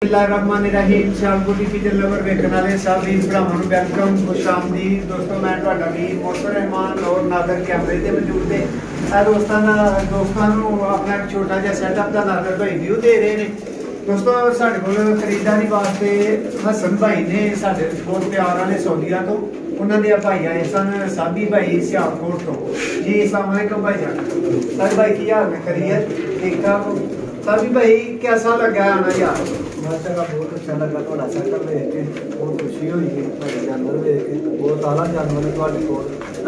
बिस्मिल्लाहिर्रहमानिर्रहीम Sialkoti feature lover वेखण वाले सब वीर भरावां नूं वेलकम खुश आमदीद। दोस्तों मैं तुहाडा वीर मौसर रहमान और नादर कैमरे ते मौजूद है। दोस्तों नूं अपना एक छोटा जिहा सैटअप दा नादर भाई व्यू दे रहे ने। दोस्तों साडे कोल खरीदारी वास्ते हसन भाई ने साडे बहुत प्यार वाले सौदिया तो उन्होंने भाई आए सन साबी भाई सियालकोट तो। जी अस्सलाम वालेकुम भाई जान। साबी भाई की हाल है? खैरियत ठीक ठाक? साबी भाई कैसा लगा आना यार? माशाअल्लाह बहुत अच्छा लगा थोड़ा सेटअप देख के, बहुत खुशी हुई है जानवर देख के। बहुत आला जानवर है थोड़े को।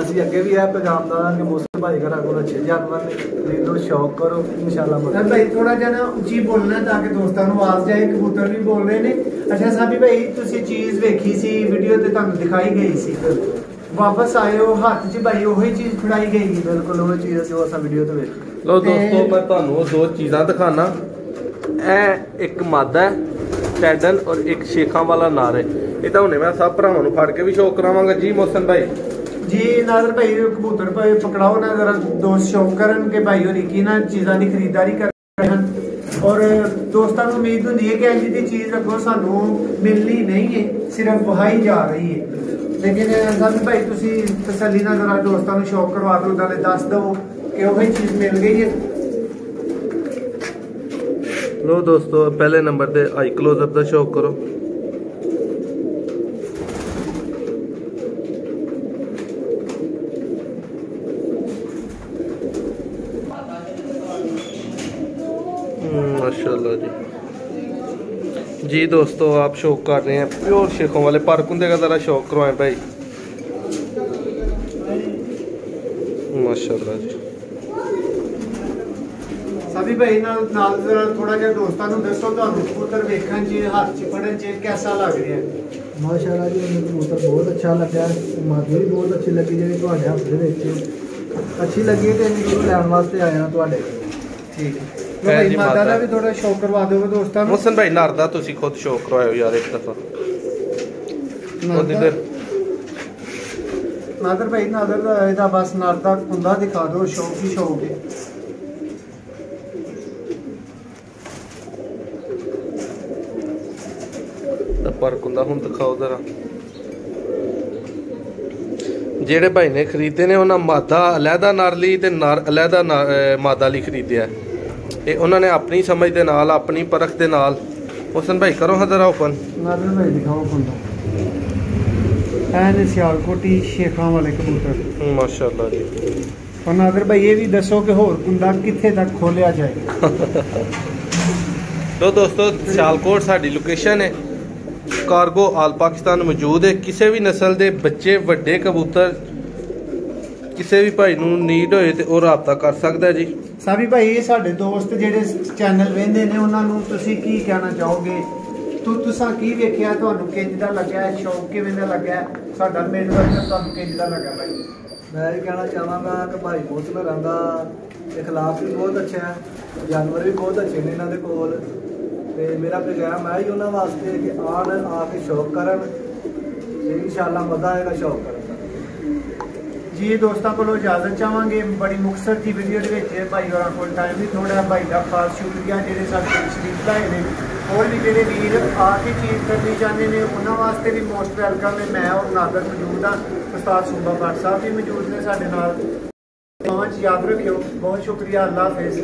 असं अगे भी है पैगाम दा कि मौसम भाई घर को अच्छे जानवर ने खरीदो, शौक करो इंशाल्लाह। भाई थोड़ा जा ना उची बोलना ताकि दोस्तों को आवाज जाए। कबूतर भी बोल रहे ने। अच्छा साबी भाई तुसी चीज वेखी सी वीडियो ते तुहानू दिखाई गई सी, वापस आए हो हाथ च भाई वही चीज फड़ाई गई? बिल्कुल वही चीज जो असा वीडियो ते वेखी। लो दोस्तों मैं तुहानू दो चीज़ां दिखाना। एक मादा है टैडन और एक शेखा वाला नार है। ये तो हुणे मैं सब भरावां नूं फड़ के भी शौक करावांगा। जी मोहसन भाई जी नादर भाई कबूतर भाई पकड़ाओ ना जरा, दोस्त शौक करन के भाई होनी की ना चीज़ां दी खरीदारी कर रहे हैं और दोस्तों को उम्मीद होंदी है कि इंज दी चीज़ अगों सानू मिलनी नहीं है, सिर्फ वहाई जा रही है। लेकिन साबी भाई तुसी तसल्ली ना जरा दोस्तों को शौक करवा दो, नाले दस दो कि वही चीज़ मिल गई है। लो दोस्तों पहले नंबर पे आई क्लोजअप का शौक करो। माशाल्लाह जी दोस्तों आप शौक कर रहे हैं प्योर शेखों वाले। पर कुंदे का जरा शौक करवाएं भाई। माशाल्लाह जी साबी भाई नाल जरा थोड़ा जिहा दोस्तों को दसो तुहानू कबूतर वेखण च हाथ च फड़न च कैसा लग रहा है? माशाअल्लाह जी मैंने कबूतर बहुत अच्छा लगा, मादी भी बहुत अच्छी लगी जी तुहाडे हत्थ दे विच अच्छी लगी तो इन्हू लैण वास्ते आया तुहाडे। ठीक है भाई मादा दा भी थोड़ा शौक करवा दो दोस्तों को। मोहसन भाई नार दा तुसी खुद शौक करवाओ यार एक दफा। नादर भाई नादर दा बस नार दा कुंदा दिखा दो, शौक ही शौक है। पर कुंदा हुण दिखाओ जरा। जेड़े भाई ने खरीदे ने उन्हें मादा अलहदा नार ली ते नार अलहदा मादा ली खरीदिया। ये उन्होंने अपनी समझ दे नाल अपनी परख दे नाल। मोहसन भाई करो हाँ जरा ओपन। नादर भाई दिखाओ कुंदा। ऐने सियालकोटी शेखां वाले कबूतर माशाल्लाह जी। और नादर भाई ये भी दसो कि होर कुंदा कित्थे तक खोलिया जाए? तो दोस्तों सियालकोट साडी लोकेशन है, कार्गो आल पाकिस्तान मौजूद है। किसी भी नस्ल के बच्चे वड्डे कबूतर किसी भी भाई नूं नीड होए ते ओह राबता कर सकदा है जी। साबी भाई साडे दोस्त जेडे चैनल वेंदे ने उन्हां नूं तुसीं की कहना चाहोगे? तुसां की वेखिया, तुहानूं किंज दा लग्या, शौक किवें दा लग्या, साडा मिलवर्कर तुहानूं किंज दा लग्या भाई? मैं ये कहना चाहांगा कि भाई मौसम रंगा इखलाक भी बहुत अच्छा है, जानवर भी बहुत अच्छे ने इन्हां दे कोल। ते मेरा पैगाम है ही उन्होंने वास्ते कि आन आके शौक करन, इंशाअल्लाह मजा आएगा शौक करन। जी दोस्तों को इजाजत चाहांगे। बड़ी मुख्तसर जी वीडियो के भाई और को टाइम भी थोड़ा भाई का खास शुक्रिया जेडे साडे शरीफ लाए ने। और भी जेडे वीर आके चीज़ करनी चाहते हैं उन्होंने वास्ते भी मोस्ट वेलकम है। मैं और नादर मौजूद हाँ, उस्ताद सूबा भट्ट साहब भी मौजूद ने साडे नाल। याद रखियो, बहुत शुक्रिया, अल्लाह हाफिज़।